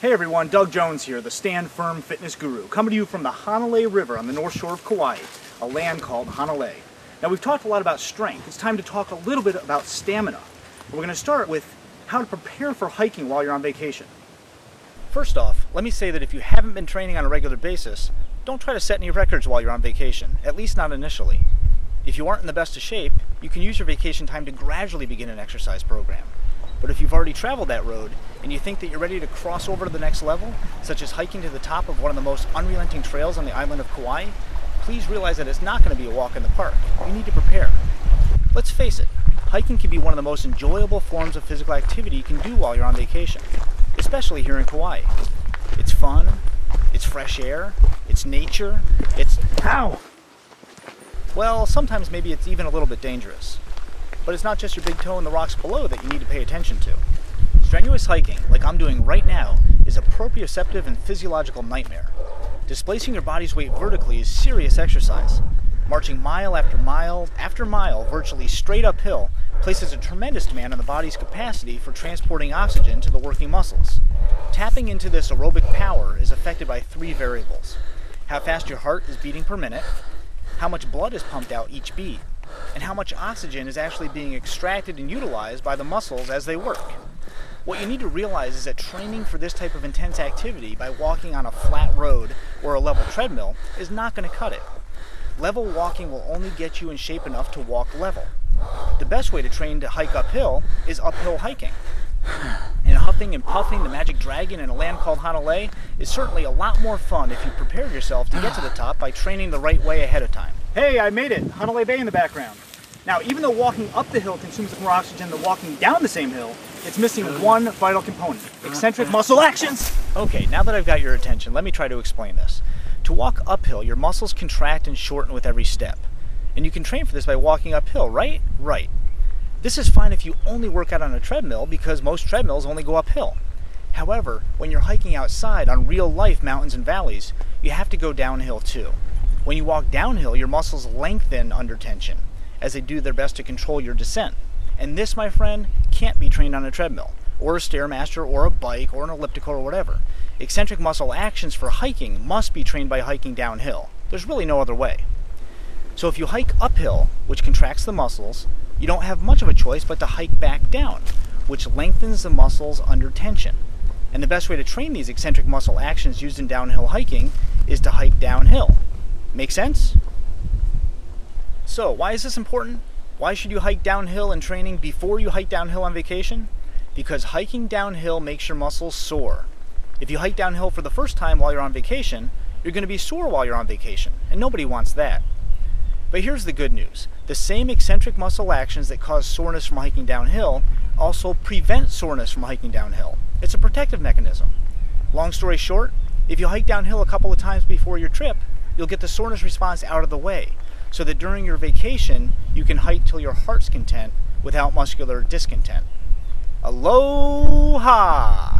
Hey everyone, Doug Jones here, the Stand Firm Fitness Guru, coming to you from the Hanalei River on the north shore of Kauai, a land called Hanalei. Now we've talked a lot about strength. It's time to talk a little bit about stamina. We're going to start with how to prepare for hiking while you're on vacation. First off, let me say that if you haven't been training on a regular basis, don't try to set any records while you're on vacation, at least not initially. If you aren't in the best of shape, you can use your vacation time to gradually begin an exercise program. But if you've already traveled that road and you think that you're ready to cross over to the next level, such as hiking to the top of one of the most unrelenting trails on the island of Kauai, please realize that it's not going to be a walk in the park. You need to prepare. Let's face it, hiking can be one of the most enjoyable forms of physical activity you can do while you're on vacation, especially here in Kauai. It's fun, it's fresh air, it's nature, it's... Ow! Well, sometimes maybe it's even a little bit dangerous. But it's not just your big toe in the rocks below that you need to pay attention to. Strenuous hiking, like I'm doing right now, is a proprioceptive and physiological nightmare. Displacing your body's weight vertically is serious exercise. Marching mile after mile, virtually straight uphill, places a tremendous demand on the body's capacity for transporting oxygen to the working muscles. Tapping into this aerobic power is affected by three variables: how fast your heart is beating per minute, how much blood is pumped out each beat, and how much oxygen is actually being extracted and utilized by the muscles as they work. What you need to realize is that training for this type of intense activity by walking on a flat road or a level treadmill is not going to cut it. Level walking will only get you in shape enough to walk level. The best way to train to hike uphill is uphill hiking. And huffing and puffing the magic dragon in a land called Hanalei is certainly a lot more fun if you prepare yourself to get to the top by training the right way ahead of time. Hey, I made it! Hanalei Bay in the background. Now, even though walking up the hill consumes more oxygen than walking down the same hill, it's missing one vital component: eccentric muscle actions! Okay, now that I've got your attention, let me try to explain this. To walk uphill, your muscles contract and shorten with every step. And you can train for this by walking uphill, right? Right. This is fine if you only work out on a treadmill because most treadmills only go uphill. However, when you're hiking outside on real-life mountains and valleys, you have to go downhill too. When you walk downhill, your muscles lengthen under tension as they do their best to control your descent. And this, my friend, can't be trained on a treadmill, or a Stairmaster, or a bike, or an elliptical, or whatever. Eccentric muscle actions for hiking must be trained by hiking downhill. There's really no other way. So if you hike uphill, which contracts the muscles, you don't have much of a choice but to hike back down, which lengthens the muscles under tension. And the best way to train these eccentric muscle actions used in downhill hiking is to hike downhill. Make sense? So, why is this important? Why should you hike downhill in training before you hike downhill on vacation? Because hiking downhill makes your muscles sore. If you hike downhill for the first time while you're on vacation, you're going to be sore while you're on vacation, and nobody wants that. But here's the good news. The same eccentric muscle actions that cause soreness from hiking downhill also prevent soreness from hiking downhill. It's a protective mechanism. Long story short, if you hike downhill a couple of times before your trip, you'll get the soreness response out of the way, so that during your vacation, you can hike till your heart's content without muscular discontent. Aloha!